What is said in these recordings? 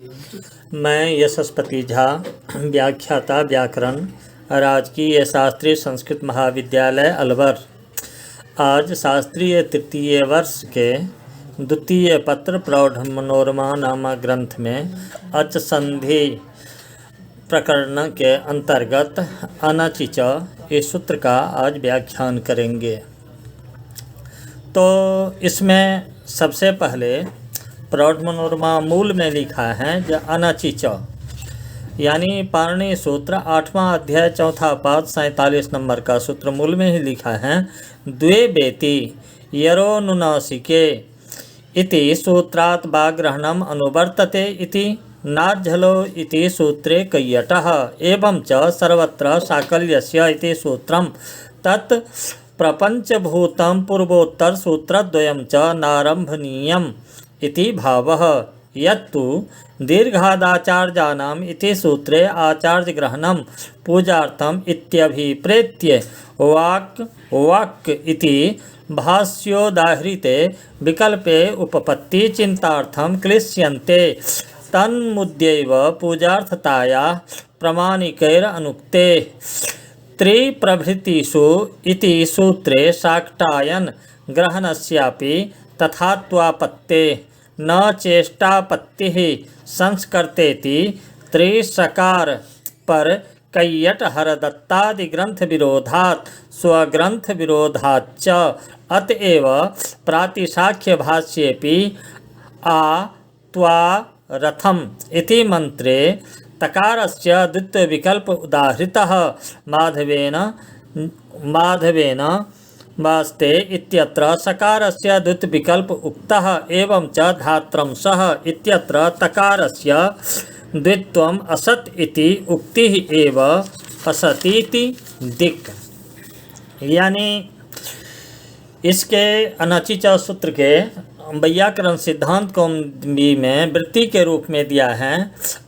मैं यशस्पति झा, व्याख्याता व्याकरण, राजकीय शास्त्रीय संस्कृत महाविद्यालय अलवर। आज शास्त्रीय तृतीय वर्ष के द्वितीय पत्र प्रौढ़ मनोरमा नामक ग्रंथ में अच संधि प्रकरण के अंतर्गत अनचिच इस सूत्र का आज व्याख्यान करेंगे। तो इसमें सबसे पहले प्रौढ़ मनोरमा मूल में लिखा है जो अनचिच यानी पाणिनि सूत्र 8वां अध्याय 4था पाद 47 नंबर का सूत्र मूल में ही लिखा है। द्वे बेति यरोनुनासिके इति सूत्रात् वाग्रहणम् अनुवर्तते इति नाज्झलो इति सूत्रे कैयटः एवं च सर्वत्र साकल्यस्य इति सूत्रं तत् प्रपंचभूतं पूर्वोत्तर सूत्रद्वयं च नारंभनीयम् इति भावः। यत्तु दीर्घादाचार्याणाम् इति सूत्रे आचार्यग्रहणं पूजार्थम् इत्यभिप्रेत्य वाक् इति भाष्योदाहृते विकल्पे उपपत्ति चिन्तार्थं क्लिश्यन्ते तन्मुद्यैव पूजार्थतायाः प्रमाणिकैरनुक्ते त्रिप्रभृतिषु इति सूत्रे शाक्टायन ग्रहणस्यापि तथात्वापत्ते न चेष्टापत्तिः संस्कृतेति त्रिसकार पर कैयट हरदत्तादि ग्रंथ विरोधात् स्वग्रंथ विरोधाच्च अतएव प्रातिशाख्य भाष्येपि आ त्वा रथम इति मंत्रे तकारस्य द्वितीय विकल्प उदाहृतः माधवेन वास्ते इत्यत्र सकारस्य द्वितीय विकल्प उक्तः एवं च धात्रं सह इत्यत्र तकारस्य द्वित्वम् असत् इति उक्तिः एव असतीति दिक्। यानी इसके अनचिच सूत्र के वैयाकरण सिद्धांत कौमुदी में वृत्ति के रूप में दिया है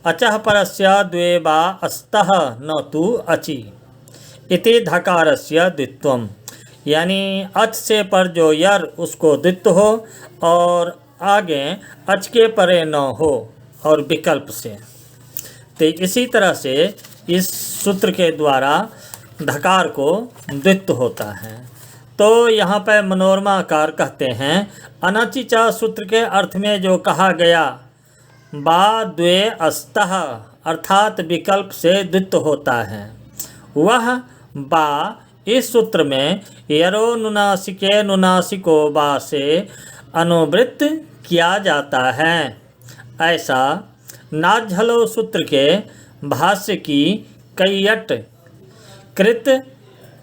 अचः परस्य द्वे वा अस्तः न तु अचि इति धकारस्य द्वित्वम्। यानी अच से पर जो यर उसको द्वित्व हो और आगे अच के परे न हो और विकल्प से। तो इसी तरह से इस सूत्र के द्वारा धकार को द्वित्व होता है। तो यहाँ पर मनोरमाकार कहते हैं अनचिचा सूत्र के अर्थ में जो कहा गया बा द्वे अस्तः अर्थात विकल्प से द्वित्व होता है, वह बा इस सूत्र में यरो नुनासिके नुनासिको बा से अनुवृत्त किया जाता है। ऐसा नाज्झलो सूत्र के भाष्य की कैयट कृत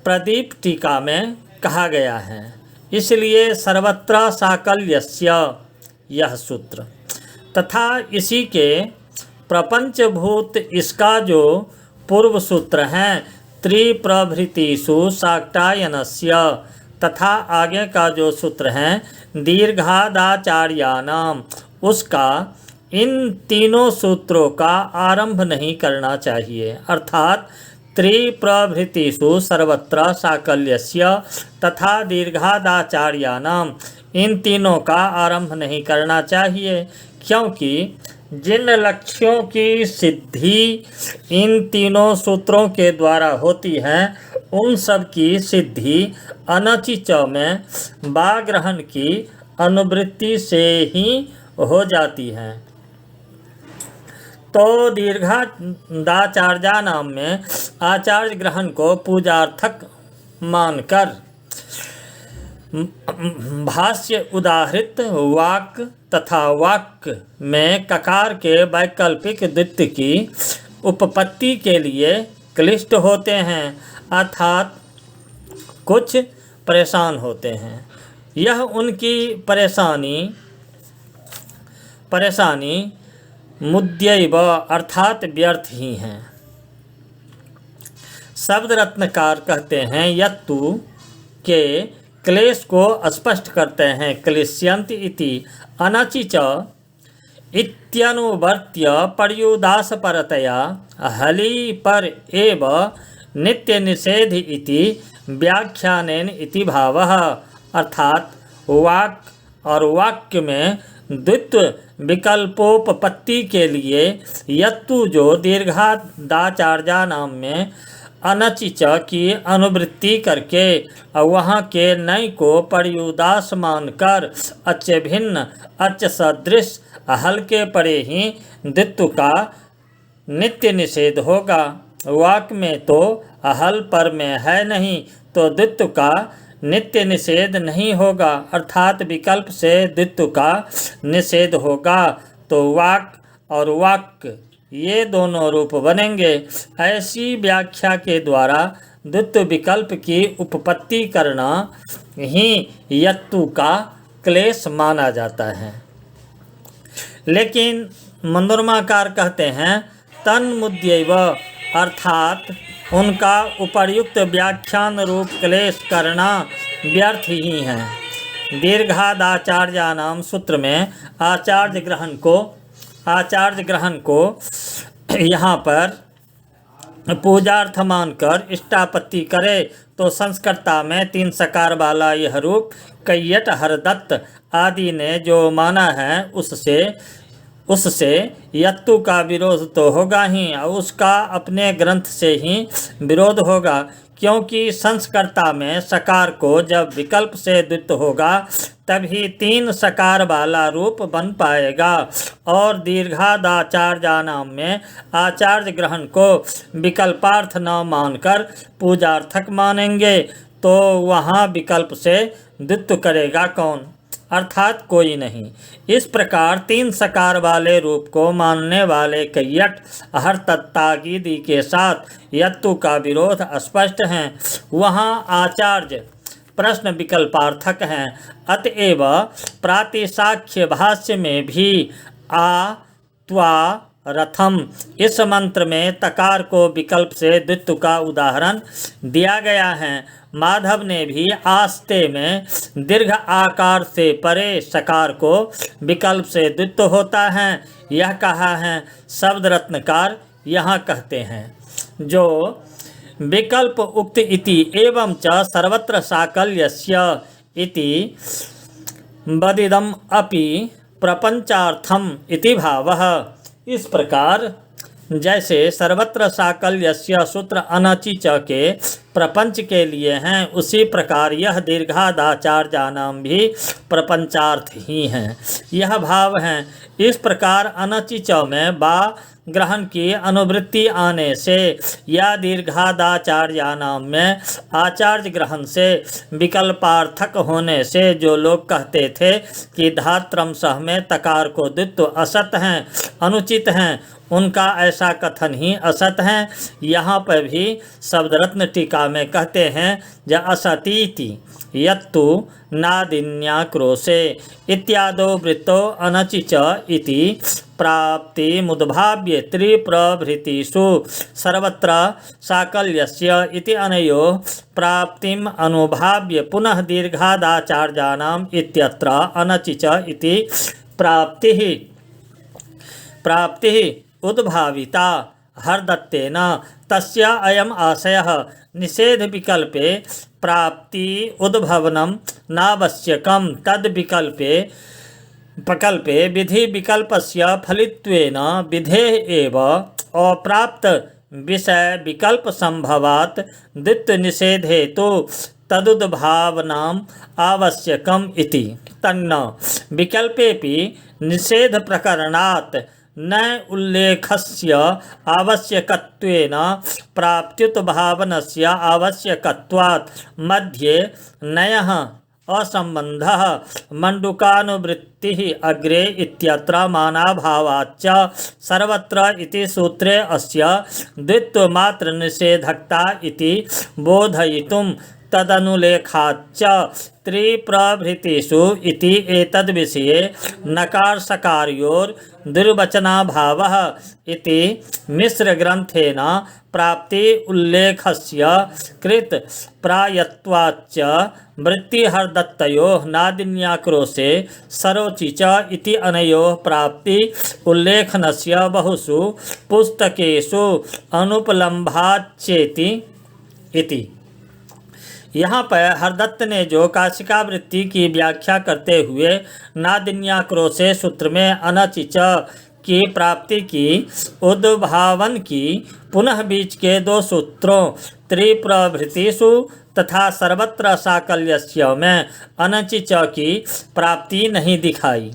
प्रदीप टीका में कहा गया है। इसलिए सर्वत्र साकल्यस्य यह सूत्र तथा इसी के प्रपंचभूत इसका जो पूर्व सूत्र है त्रिप्रभृतिषु शाक्टायनस्य तथा आगे का जो सूत्र है दीर्घादाचार्याणाम उसका इन तीनों सूत्रों का आरंभ नहीं करना चाहिए। अर्थात त्रिप्रभृतिषु सर्वत्र साकल्यस्य तथा दीर्घादाचार्याणाम इन तीनों का आरंभ नहीं करना चाहिए, क्योंकि जिन लक्ष्यों की सिद्धि इन तीनों सूत्रों के द्वारा होती है उन सब की सिद्धि अनचिच में वाग्रहण की अनुवृत्ति से ही हो जाती है। तो दीर्घादाचार्या नाम में आचार्य ग्रहण को पूजार्थक मानकर भाष्य उदाहृत वाक तथा वाक्य में ककार के वैकल्पिक द्वित्व की उपपत्ति के लिए क्लिष्ट होते हैं, अर्थात कुछ परेशान होते हैं। यह उनकी परेशानी मुद्यैव अर्थात व्यर्थ ही हैं। शब्द रत्नकार कहते हैं यत्तु के क्लेश को स्पष्ट करते हैं। क्लिश्यन्ति इति अनचिच इत्यनुवर्त्य पर्युदास परतया हलि पर एव नित्य निषेध इति व्याख्यानेन इति भावः। अर्थात वाक और वाक्य में द्वित्व विकल्पोपपत्ति के लिए यत्तु जो दीर्घादाचार्या नाम में अनचिच की अनुवृत्ति करके वहाँ के नय को पर्युदास मानकर अच भिन्न अच सदृश हल्के पड़े ही द्वित्व का नित्य निषेध होगा। वाक में तो हल पर में है नहीं, तो द्वित्व का नित्य निषेध नहीं होगा, अर्थात विकल्प से द्वित्व का निषेध होगा तो वाक और वाक्य ये दोनों रूप बनेंगे। ऐसी व्याख्या के द्वारा द्वित्व विकल्प की उपपत्ति करना ही यत्तु का क्लेश माना जाता है। लेकिन मंदुरमाकार कहते हैं तन्मुद्यैव, अर्थात उनका उपर्युक्त व्याख्यान रूप क्लेश करना व्यर्थ ही है। दीर्घादाचार्या नाम सूत्र में आचार्य ग्रहण को यहाँ पर पूजार्थ मानकर इष्टापत्ति करे तो संस्कृता में 3 सकार वाला यह रूप कैयट हरदत्त आदि ने जो माना है उससे यत्तु का विरोध तो होगा ही, और उसका अपने ग्रंथ से ही विरोध होगा, क्योंकि संस्कृता में सकार को जब विकल्प से द्वित्व होगा तभी 3 सकार वाला रूप बन पाएगा। और दीर्घादाचार्या नाम में आचार्य ग्रहण को विकल्पार्थ न मानकर पूजार्थक मानेंगे तो वहाँ विकल्प से द्वित्व करेगा कौन, अर्थात कोई नहीं। इस प्रकार 3 सकार वाले रूप को मानने वाले कैयट हरतत्तागिदी के साथ यत्तु का विरोध स्पष्ट है। वहाँ आचार्य प्रश्न विकल्पार्थक हैं, अतएव प्रातिशाख्य भाष्य में भी आ त्वा रथम इस मंत्र में तकार को विकल्प से द्वित्व का उदाहरण दिया गया है। माधव ने भी आस्ते में दीर्घ आकार से परे सकार को विकल्प से द्वित्व होता है यह कहा है। शब्द रत्नकार यहाँ कहते हैं जो विकल्प उक्त इति एवं च सर्वत्र साकल्यस्य इति बदिदम अपि प्रपंचार्थम इति भावः। इस प्रकार जैसे सर्वत्र साकल्यस्य सूत्र अनचिच के प्रपंच के लिए हैं, उसी प्रकार यह दीर्घादाचार्या नाम भी प्रपंचार्थ ही हैं, यह भाव है। इस प्रकार अनचिच में बा ग्रहण की अनुवृत्ति आने से या दीर्घादाचार्या नाम में आचार्य ग्रहण से विकल्पार्थक होने से जो लोग कहते थे कि धात्रमसः में तकार को द्वित्व असत हैं, अनुचित हैं, उनका ऐसा कथन ही असत है। यहाँ पर भी शब्दरत्न टीका में कहते हैं ज असतीति यत्तु नादिन्याक्रोशे इत्यादो वृत्तो अनचिच इति प्राप्ति मुद्भाव्य त्रिप्रभृतिषु सर्वत्र साकल्यस्य इति अनयो प्राप्तिम अनुभाव्य पुनः दीर्घादाचार्याणाम इत्यत्र अनचिच इति प्राप्ति उद्भाविता हरदत्तेन तस्य अयम आशयः निषेध विकल्पे प्राप्ति उद्भवनम नावश्यकम तद विकल्पे विधि विकल्पस्य फलित्वेन विधेः एव अप्राप्त विषय विकल्प संभवात् द्वित्व निषेधे तो तदुद्भावनाम आवश्यकम इति तन्न विकल्पेपि निषेध प्रकरणात् न उल्लेखस्य आवश्यकत्वेन प्राप्त्युद्भावनस्य आवश्यकत्वात् मध्ये नयः असंबंधः मंडूकानुवृत्तिः अग्रे इत्यत्र मानाभावाच्च सर्वत्र इति सूत्रे अस्य द्वित्वमात्र निषेधकता इति बोधयितुं तदनुलेखाच्च त्रिप्रभृतिषु इति एतद्विषये नकार सकारयोर् दुर्वचनाभावः इति मिश्रग्रन्थेन प्राप्ति उल्लेखस्य कृत प्रायत्वाच्च वृत्तिहरदत्तयोः नादिन्याक्रोशे सरोचि च इति अनयोः प्राप्ति उल्लेखनस्य बहुषु पुस्तकेषु अनुपलम्भाच्चेति इति। यहाँ पर हरदत्त ने जो काशिकावृत्ति की व्याख्या करते हुए नादिन्याक्रोशे सूत्र में अनचिच की प्राप्ति की उद्भावन की, पुनः बीच के दो सूत्रों त्रिप्रभृतिषु तथा सर्वत्र साकल्यस्य में अनचिच की प्राप्ति नहीं दिखाई।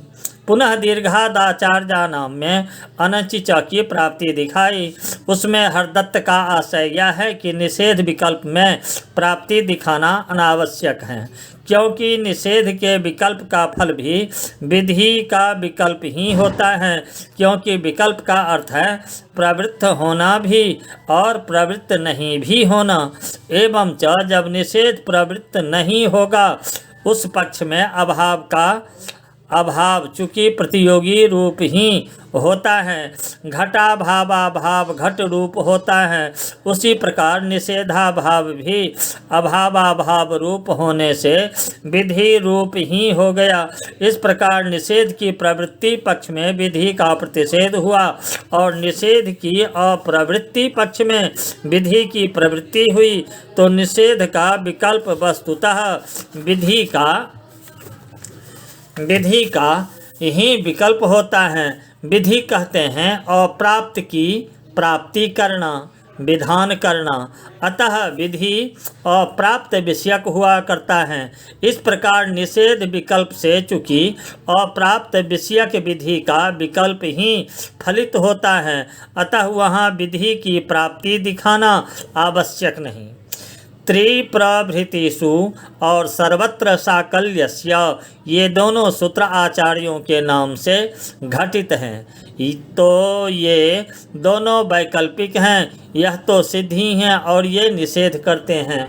पुनः दीर्घादाचार्यानाम में अनचिच की प्राप्ति दिखाई। उसमें हरदत्त का आशय यह है कि निषेध विकल्प में प्राप्ति दिखाना अनावश्यक है, क्योंकि निषेध के विकल्प का फल भी विधि का विकल्प ही होता है, क्योंकि विकल्प का अर्थ है प्रवृत्त होना भी और प्रवृत्त नहीं भी होना। एवं च जब निषेध प्रवृत्त नहीं होगा उस पक्ष में अभाव चूँकि प्रतियोगी रूप ही होता है, घटाभावाभाव घट रूप होता है, उसी प्रकार निषेधाभाव भी अभावाभाव रूप होने से विधि रूप ही हो गया। इस प्रकार निषेध की प्रवृत्ति पक्ष में विधि का प्रतिषेध हुआ और निषेध की अप्रवृत्ति पक्ष में विधि की प्रवृत्ति हुई, तो निषेध का विकल्प वस्तुतः विधि का ही विकल्प होता है। विधि कहते हैं अप्राप्त की प्राप्ति करना, विधान करना, अतः विधि अप्राप्त विषयक हुआ करता है। इस प्रकार निषेध विकल्प से चूँकि अप्राप्त विषयक विधि का विकल्प ही फलित होता है, अतः वहाँ विधि की प्राप्ति दिखाना आवश्यक नहीं। त्रिप्रभृतिषु और सर्वत्र साकल्यस्य, ये दोनों सूत्र आचार्यों के नाम से घटित हैं, तो ये दोनों वैकल्पिक हैं। यह तो सिद्धि हैं और ये निषेध करते हैं,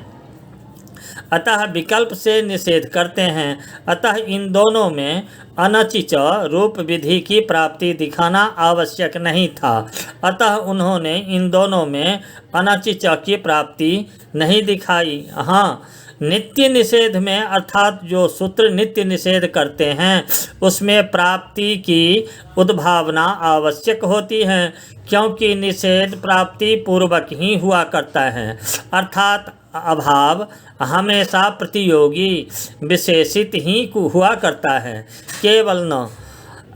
अतः विकल्प से निषेध करते हैं। अतः इन दोनों में अनचिच रूप विधि की प्राप्ति दिखाना आवश्यक नहीं था, अतः उन्होंने इन दोनों में अनचिच की प्राप्ति नहीं दिखाई। हाँ, नित्य निषेध में अर्थात जो सूत्र नित्य निषेध करते हैं उसमें प्राप्ति की उद्भावना आवश्यक होती है, क्योंकि निषेध प्राप्ति पूर्वक ही हुआ करता है, अर्थात अभाव हमेशा प्रतियोगी विशेषित ही हुआ करता है, केवल न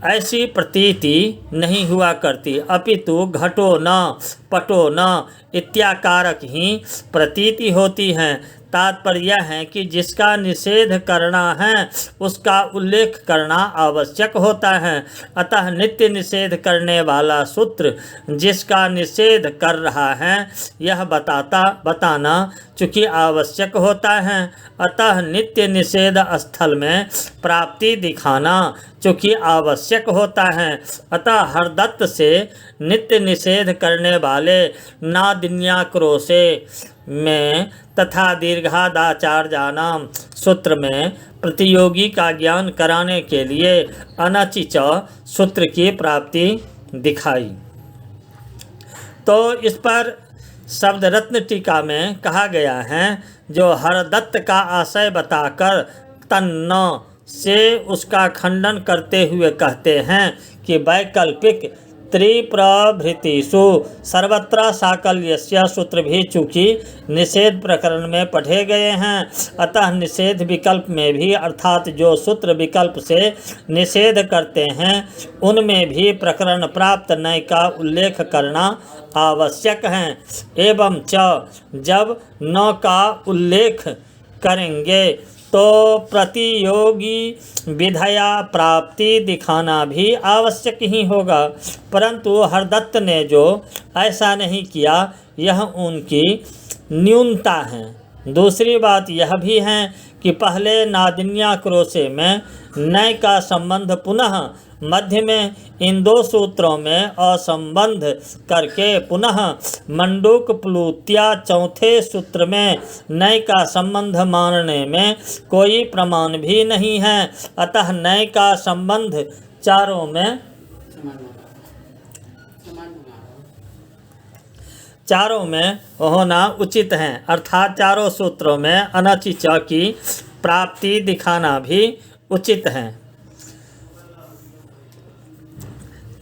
ऐसी प्रतीति नहीं हुआ करती, अपितु घटो न पटो न इत्याकारक ही प्रतीति होती है। तात्पर्य यह है कि जिसका निषेध करना है उसका उल्लेख करना आवश्यक होता है, अतः नित्य निषेध करने वाला सूत्र जिसका निषेध कर रहा है यह बताना चूँकि आवश्यक होता है, अतः नित्य निषेध स्थल में प्राप्ति दिखाना चूँकि आवश्यक होता है। अतः हरदत्त से नित्य निषेध करने वाले नादिन्याक्रोशे में तथा दीर्घादाचार्यानाम सूत्र में प्रतियोगी का ज्ञान कराने के लिए अनचिच सूत्र की प्राप्ति दिखाई। तो इस पर शब्द रत्न टीका में कहा गया है, जो हरदत्त का आशय बताकर तन्न से उसका खंडन करते हुए कहते हैं कि वैकल्पिक त्रिप्रभृतिषु सर्वत्र साकल्यस्य सूत्र भी चूँकि निषेध प्रकरण में पढ़े गए हैं, अतः निषेध विकल्प में भी अर्थात जो सूत्र विकल्प से निषेध करते हैं उनमें भी प्रकरण प्राप्त नय का उल्लेख करना आवश्यक है। एवं च जब न का उल्लेख करेंगे तो प्रतियोगी विधया प्राप्ति दिखाना भी आवश्यक ही होगा, परंतु हरदत्त ने जो ऐसा नहीं किया यह उनकी न्यूनता है। दूसरी बात यह भी है कि पहले नादिन्याक्रोशे में नय का संबंध पुनः मध्य में इन दो सूत्रों में असंबंध करके पुनः मंडूक प्लूत्या चौथे सूत्र में नय का संबंध मानने में कोई प्रमाण भी नहीं है, अतः नय का संबंध चारों में होना उचित है, अर्थात चारों सूत्रों में अनचिच की प्राप्ति दिखाना भी उचित है।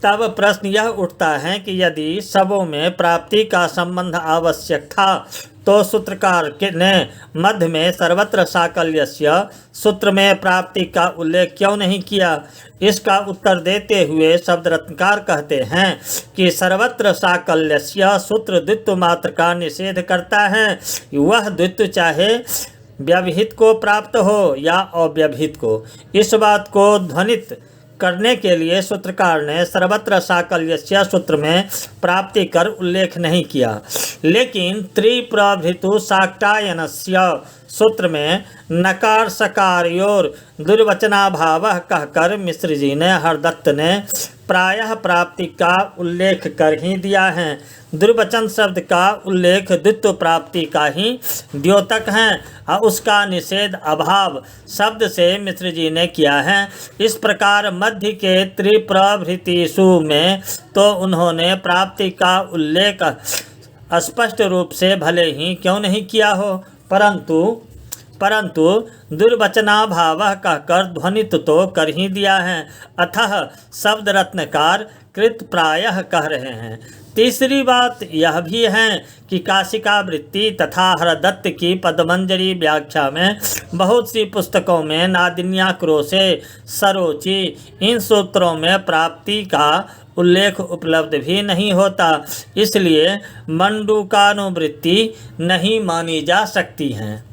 तब प्रश्न यह उठता है कि यदि सबों में प्राप्ति का संबंध आवश्यक था तो सूत्रकार ने मध्य में सर्वत्र साकल्यस्य सूत्र में प्राप्ति का उल्लेख क्यों नहीं किया? इसका उत्तर देते हुए शब्द रत्नकार कहते हैं कि सर्वत्र साकल्यस्य सूत्र द्वित्व मात्र का निषेध करता है। वह द्वित्व चाहे व्यवहित को प्राप्त हो या अव्यवहित को। इस बात को ध्वनित करने के लिए सूत्रकार ने सर्वत्र साकल्यस्य सूत्र में प्राप्ति कर उल्लेख नहीं किया, लेकिन त्रिप्रभृतु साक्टायनस्य सूत्र में नकार सकारयोर दुर्वचनाभावः कहकर मिश्र जी ने हरदत्त ने प्रायः प्राप्ति का उल्लेख कर ही दिया है। दुर्वचन शब्द का उल्लेख द्वित्व प्राप्ति का ही द्योतक है और उसका निषेध अभाव शब्द से मिश्र जी ने किया है। इस प्रकार मध्य के त्रिप्रभृतिषु में तो उन्होंने प्राप्ति का उल्लेख स्पष्ट रूप से भले ही क्यों नहीं किया हो, परंतु दुर्वचनाभावः कहकर ध्वनित तो कर ही दिया है। अतः शब्द रत्नकार कृत प्रायः कह रहे हैं। तीसरी बात यह भी है कि काशिका वृत्ति तथा हरदत्त की पद्मंजरी व्याख्या में बहुत सी पुस्तकों में नादिन्याक्रोशे सरोचि इन सूत्रों में प्राप्ति का उल्लेख उपलब्ध भी नहीं होता, इसलिए मंडूकानुवृत्ति नहीं मानी जा सकती हैं।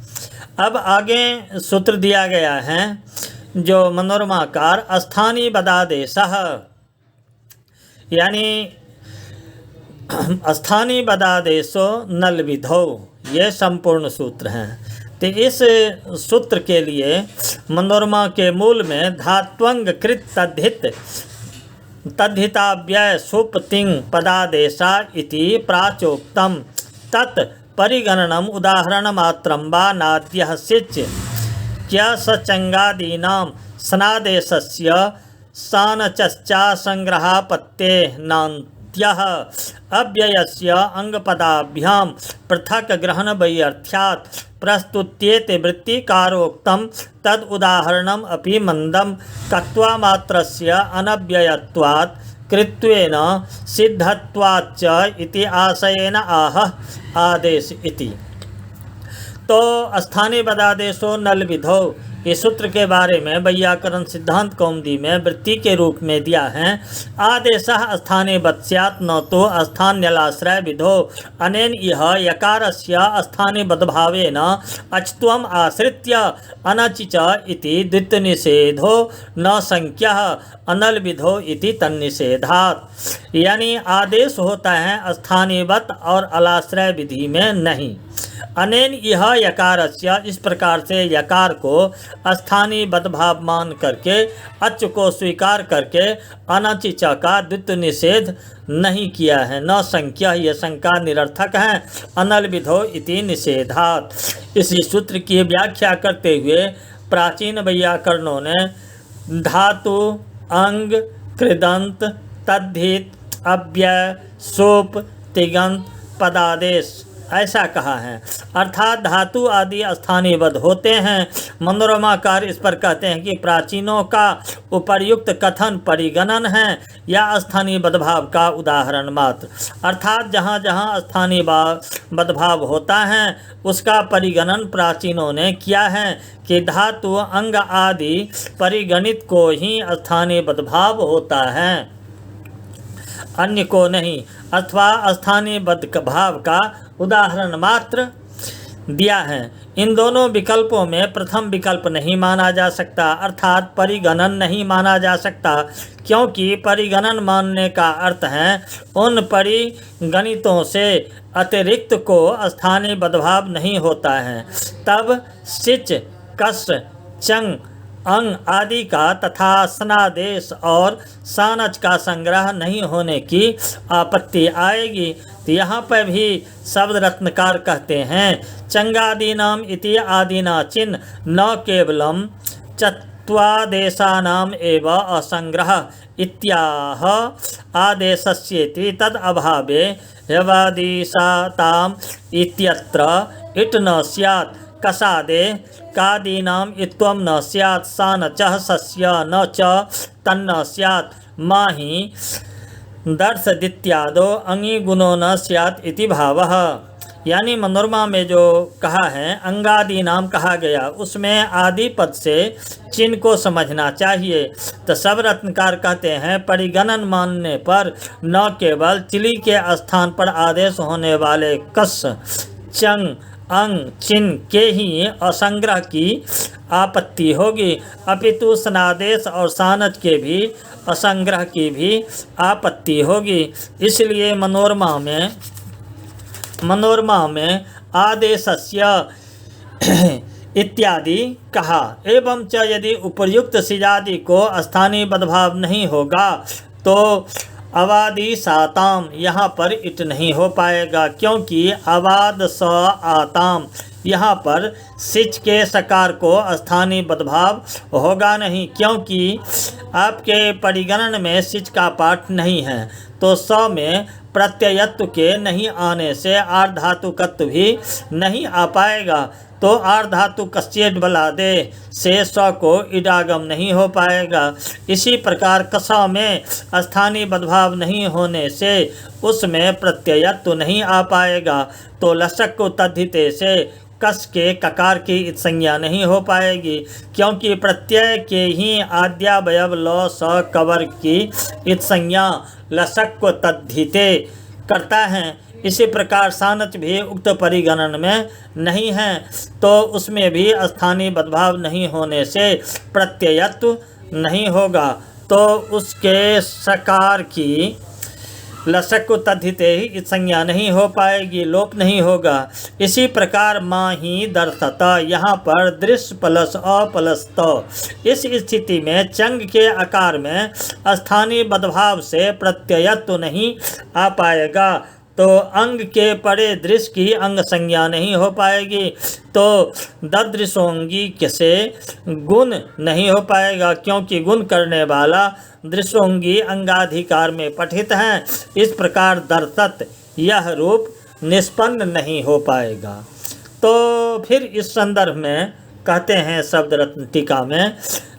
अब आगे सूत्र दिया गया है जो मनोरमाकार स्थानीय बदादेशः, यानी स्थानीय बदादेशो नल विधौ, ये संपूर्ण सूत्र हैं। तो इस सूत्र के लिए मनोरमा के मूल में धात्वंग कृत तद्धिताव्यय सुपतिंग पदादेशा इति प्राचोक्तम तत् परिगणनम उदाहरण मात्रं वा नाद्यः सिच् क्या सचंगादीनां स्नादेशस्य सानचश्चा संग्रहापत्ते नान्त्यः अव्ययस्य अंगपदाभ्यां पृथक ग्रहण वैयर्थ्यात् प्रस्तुत्येते वृत्तिकारोक्तं तद उदाहरणम् अपि मंदं कत्वामात्रस्य अनव्ययत्वात् कृत्वेन सिद्धत्वाच्च इति आशयेन आह आदेश इति। तो स्थानीय बदादेशो नल विधौ, इस सूत्र के बारे में वैयाकरण सिद्धांत कौमुदी में वृत्ति के रूप में दिया है। आदेशः स्थाने बत्स्यात् न तो स्थान्यलाश्रय विधो अनेन इह यकारस्य स्थाने बद्भावेन अच्त्वम् आश्रित्य अनचिच इति द्वित्वनिषेधो न संख्यः अनल विधो इति तन्निषेधात्। यानी आदेश होता है स्थानीयवत और अलाश्रय विधि में नहीं। अनेन यह यकारस्य, इस प्रकार से यकार को स्थानीय बदभाव मान करके अच को स्वीकार करके अनचिच का द्वित्व निषेध नहीं किया है। न संख्या, यह शंका निरर्थक है। अनल विधो इति निषेधात्। इसी सूत्र की व्याख्या करते हुए प्राचीन वैयाकरणों ने धातु, अंग, कृदंत, तद्धित, अव्यय, सोप, तिगंत, पदादेश ऐसा कहा है, अर्थात धातु आदि स्थानीयबद्ध होते हैं। मनोरमाकार इस पर कहते हैं कि प्राचीनों का उपर्युक्त कथन परिगणन है या स्थानीय बदभाव का उदाहरण मात्र, अर्थात जहाँ जहाँ स्थानीय बदभाव होता है उसका परिगणन प्राचीनों ने किया है कि धातु, अंग आदि परिगणित को ही स्थानीय बदभाव होता है, अन्य को नहीं। अथवा स्थानीय बद्ध भाव का उदाहरण मात्र दिया है। इन दोनों विकल्पों में प्रथम विकल्प नहीं माना जा सकता, अर्थात परिगणन नहीं माना जा सकता, क्योंकि परिगणन मानने का अर्थ है उन परिगणितों से अतिरिक्त को स्थानीय बदभाव नहीं होता है। तब सिच, कस, चंग, अंग आदि का तथा स्नादेश और सानच का संग्रह नहीं होने की आपत्ति आएगी। तो यहाँ पर भी शब्द रत्नकार कहते हैं चंगादीनाम इति आदिना चिन्ह न केवलम चत्वादेशानाम एव असंग्रह इत्याह आदेशस्येति तद अभावे यवादिशाताम इत्यत्र इट न स्यात् कसादे कादीनाम इत्वम न स्यात् सानचः सस्य न च तन्न स्यात् माहि दर्शदित्यादो अंगी गुणो न स्यात् इति भावः। यानी मनोरमा में जो कहा है अंगादि नाम कहा गया, उसमें आदि पद से चिन्ह को समझना चाहिए। तो सब रत्नकार कहते हैं परिगणन मानने पर न केवल चिली के स्थान पर आदेश होने वाले कस, चंग, अंग, चिन्ह के ही असंग्रह की आपत्ति होगी, अपितु सनादेश और सानच के भी असंग्रह की भी आपत्ति होगी। इसलिए मनोरमा में आदेशस्य इत्यादि कहा। एवं च यदि उपर्युक्त सिजादि को स्थानीय बदभाव नहीं होगा तो अवादि साताम यहाँ पर इट नहीं हो पाएगा, क्योंकि अवाद स आताम यहाँ पर सिच के सकार को स्थानीय बदभाव होगा नहीं, क्योंकि आपके परिगणन में सिच का पाठ नहीं है। तो स में प्रत्ययत्व के नहीं आने से आर्धातुकत्व भी नहीं आ पाएगा। तो आर्धातु कश्चेट बलादे से स को इडागम नहीं हो पाएगा। इसी प्रकार कसा में स्थानीय बदभाव नहीं होने से उसमें प्रत्ययत्व नहीं आ पाएगा। तो लसक को तद्धिते से कस के ककार की इत संज्ञा नहीं हो पाएगी, क्योंकि प्रत्यय के ही आद्यावयव ल स कवर की इत संज्ञा लसक को तद्धिते करता है। इसी प्रकार सानच भी उक्त परिगणन में नहीं है, तो उसमें भी स्थानीय बदभाव नहीं होने से प्रत्ययत्व नहीं होगा, तो उसके सकार की लसक को तद्धिते ही इस संज्ञा नहीं हो पाएगी, लोप नहीं होगा। इसी प्रकार माँ ही दर्शता, यहाँ पर दृश्य प्लस अप्लस त। इस स्थिति में चंग के आकार में स्थानीय बदभाव से प्रत्ययत्व नहीं आ पाएगा, तो अंग के परे दृश्य की अंग संज्ञा नहीं हो पाएगी, तो ददृशोंगी से गुण नहीं हो पाएगा, क्योंकि गुण करने वाला दृशोंगी अंगाधिकार में पठित हैं। इस प्रकार दर्शत यह रूप निष्पन्न नहीं हो पाएगा। तो फिर इस संदर्भ में कहते हैं शब्द रत्न टीका में,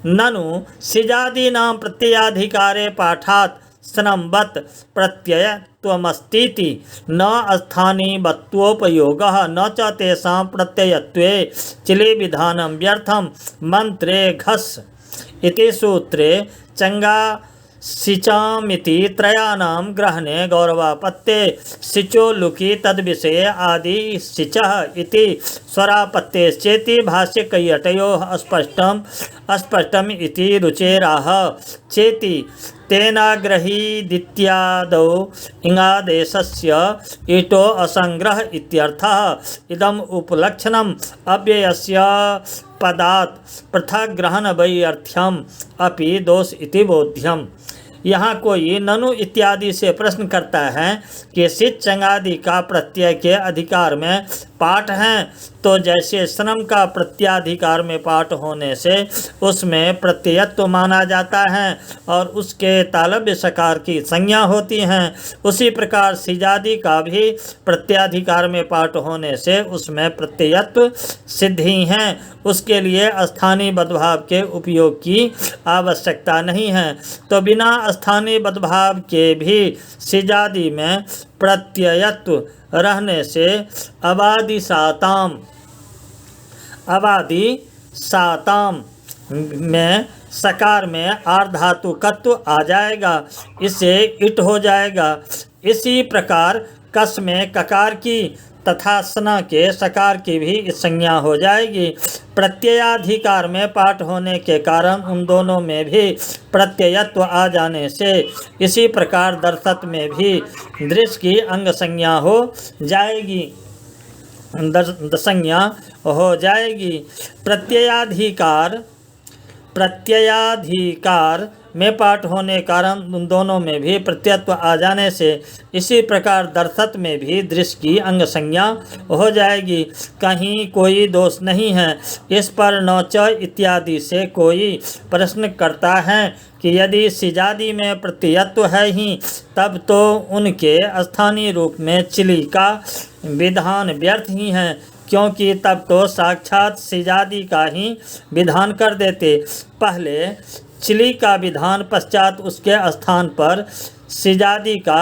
ननु सिजादि नाम प्रत्ययाधिकारे पाठात स्नम्बत प्रत्ययत्वमस्तीति न स्थानीयत्वोपयोगः न च तेषां प्रत्ययत्वे चिले विधानं व्यर्थं मंत्रे घस इति सूत्रे चंगा सिचामिति त्रयाणां ग्रहणे गौरवापत्ते सिचो लुकी तद्विषये आदि सिचः इति स्वरापत्तेश्चेति भाष्यकय्यटयोः अस्पष्टम इति रुचेराह चेति तेनाग्रहीदित्यादौ इंगादेशस्य इटो असंग्रह इत्यर्थः। इदम् उपलक्षणम् अव्ययस्य पदात् पृथक् ग्रहण वैर्थ्यम् अपि दोष इति बोध्यम्। यहाँ कोई ननु इत्यादि से प्रश्न करता है कि सिच चंगादि का प्रत्यय के अधिकार में पाठ हैं, तो जैसे श्रम का प्रत्याधिकार में पाठ होने से उसमें प्रत्ययत्व माना जाता है और उसके तालव्य सकार की संज्ञा होती हैं, उसी प्रकार सिजादि का भी प्रत्याधिकार में पाठ होने से उसमें प्रत्ययत्व सिद्धि हैं, उसके लिए स्थानीय बदभाव के उपयोग की आवश्यकता नहीं है। तो बिना स्थानीय बदभाव के भी सिजादि में प्रत्ययत्व रहने से अवादि साताम में सकार में आर्धातुकत्व आ जाएगा, इससे इट हो जाएगा। इसी प्रकार कस में ककार की तथा स्ना के सकार की भी इस संज्ञा हो जाएगी। प्रत्ययाधिकार में पाठ होने के कारण उन दोनों में भी प्रत्ययत्व आ जाने से इसी प्रकार दर्शत में भी दृश्य की अंग संज्ञा हो जाएगी, संज्ञा हो जाएगी। प्रत्ययाधिकार में पाठ होने कारण उन दोनों में भी प्रत्ययत्व आ जाने से इसी प्रकार दर्शत में भी दृश्य की अंग संज्ञा हो जाएगी, कहीं कोई दोष नहीं है। इस पर नौच इत्यादि से कोई प्रश्न करता है कि यदि सिजादि में प्रत्ययत्व है ही तब तो उनके स्थानीय रूप में चिली का विधान व्यर्थ ही है, क्योंकि तब तो साक्षात सिजादि का ही विधान कर देते। पहले चिली का विधान, पश्चात उसके स्थान पर सिजादि का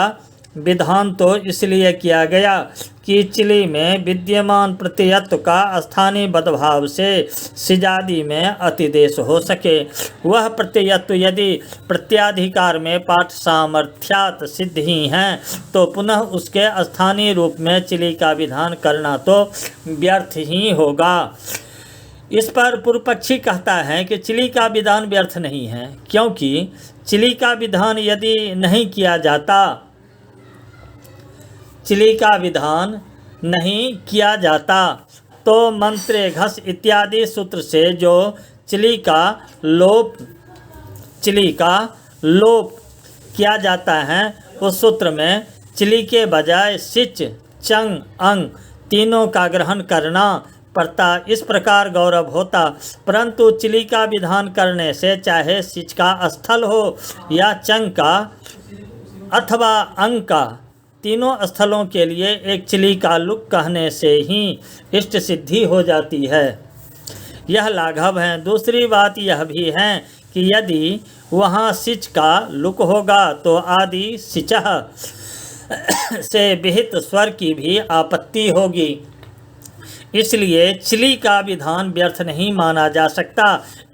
विधान तो इसलिए किया गया कि चिली में विद्यमान प्रत्ययत्व का स्थानीय बदभाव से सिजादी में अतिदेश हो सके। वह प्रत्ययत्व यदि प्रत्याधिकार में पाठ सामर्थ्यात सिद्ध ही हैं तो पुनः उसके स्थानीय रूप में चिली का विधान करना तो व्यर्थ ही होगा। इस पर पूर्व पक्षी कहता है कि चिली का विधान व्यर्थ नहीं है, क्योंकि चिली का विधान यदि नहीं किया जाता, चिली का विधान नहीं किया जाता तो मंत्रे घस इत्यादि सूत्र से जो चिली का लोप किया जाता है, उस सूत्र में चिली के बजाय सिच, चंग, अंग तीनों का ग्रहण करना पड़ता। इस प्रकार गौरव होता, परंतु चिली का विधान करने से चाहे सिच का स्थल हो या चंग का अथवा अंग का, तीनों स्थलों के लिए एक चिली का लुक कहने से ही इष्ट सिद्धि हो जाती है। यह लाघव है। दूसरी बात यह भी है कि यदि वहाँ सिच का लुक होगा तो आदि सिचह से विहित स्वर की भी आपत्ति होगी। इसलिए चिली का विधान व्यर्थ नहीं माना जा सकता।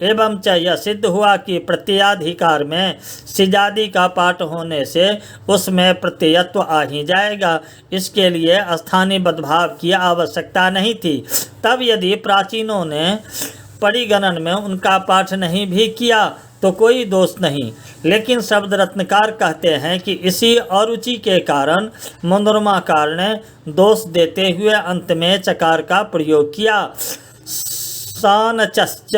एवं च यह सिद्ध हुआ कि प्रत्ययाधिकार में सिजादी का पाठ होने से उसमें प्रत्ययत्व आ ही जाएगा। इसके लिए स्थानीय बदभाव की आवश्यकता नहीं थी। तब यदि प्राचीनों ने परिगणन में उनका पाठ नहीं भी किया तो कोई दोष नहीं, लेकिन शब्द रत्नकार कहते हैं कि इसी अरुचि के कारण मनोरमाकार ने दोष देते हुए अंत में चकार का प्रयोग किया। सानचश्च,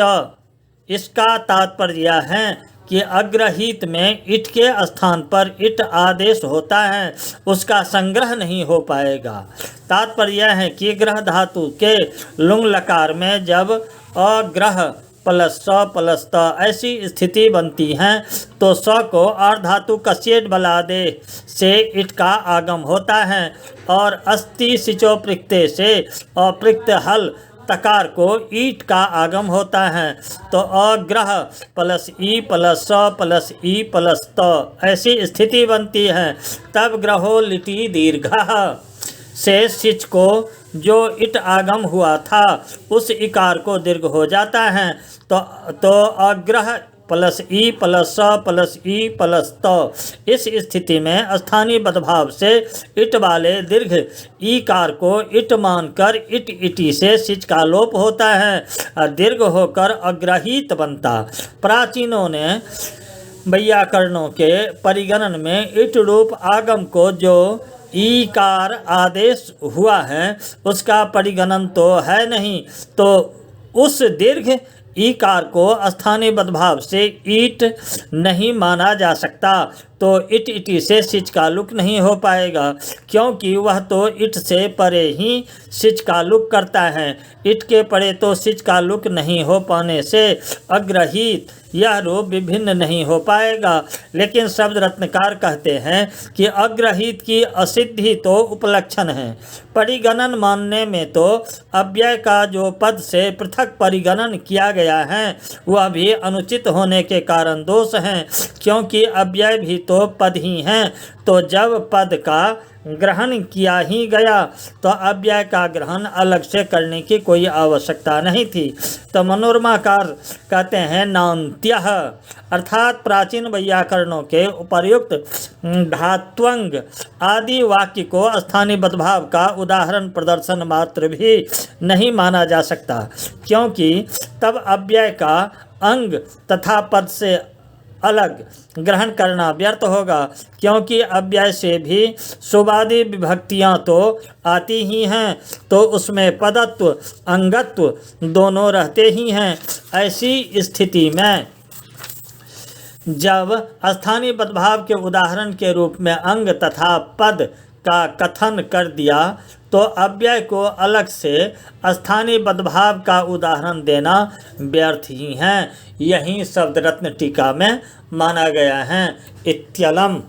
इसका तात्पर्य यह है कि अग्रहित में इट के स्थान पर इट आदेश होता है, उसका संग्रह नहीं हो पाएगा। तात्पर्य यह है कि ग्रह धातु के लुंग लकार में जब अग्रह प्लस स प्लस त ऐसी स्थिति बनती है तो स को अर्धातु कस्येट बलादे से इट का आगम होता है और अस्ति सिचो प्रृक्ते से अप्रृक्त हल तकार को ईट का आगम होता है। तो अग्रह प्लस ई प्लस स प्लस ई प्लस त ऐसी स्थिति बनती है। तब ग्रहो लिटि दीर्घः से सिच को जो इट आगम हुआ था उस इकार को दीर्घ हो जाता है। तो अग्रह प्लस ई प्लस स प्लस ई प्लस त। इस स्थिति में स्थानीय बदभाव से इट वाले दीर्घ ईकार को इट मानकर इट इटी से सिच का लोप होता है, दीर्घ होकर अग्रहित बनता। प्राचीनों ने वैयाकरणों के परिगणन में इट रूप आगम को जो ईकार आदेश हुआ है उसका परिगणन तो है नहीं, तो उस दीर्घ ईकार को स्थानीय बदभाव से ईट नहीं माना जा सकता। तो इट इटी से सिच का लुक नहीं हो पाएगा, क्योंकि वह तो इट से परे ही सिच का लुक करता है। इट के परे तो सिच का लुक नहीं हो पाने से अग्रहित यह रूप विभिन्न नहीं हो पाएगा। लेकिन शब्द रत्नकार कहते हैं कि अग्रहित की असिद्धि तो उपलक्षण है। परिगणन मानने में तो अव्यय का जो पद से पृथक परिगणन किया गया है वह भी अनुचित होने के कारण दोष हैं, क्योंकि अव्यय भी तो पद ही हैं। तो जब पद का ग्रहण किया ही गया तो अव्यय का ग्रहण अलग से करने की कोई आवश्यकता नहीं थी। तो मनोरमाकार कहते हैं नान्त्यः, अर्थात प्राचीन वैयाकरणों के उपर्युक्त धात्वंग आदि वाक्य को स्थानीय बदभाव का उदाहरण प्रदर्शन मात्र भी नहीं माना जा सकता, क्योंकि तब अव्यय का अंग तथा पद से अलग ग्रहण करना व्यर्थ होगा, क्योंकि अव्यय से भी सुबादी विभक्तियां तो आती ही हैं, तो उसमें पदत्व अंगत्व दोनों रहते ही हैं। ऐसी स्थिति में जब स्थानीय बदभाव के उदाहरण के रूप में अंग तथा पद का कथन कर दिया तो अव्यय को अलग से स्थानीय बदभाव का उदाहरण देना व्यर्थ ही है। यही शब्द रत्न टीका में माना गया है। इत्यलम।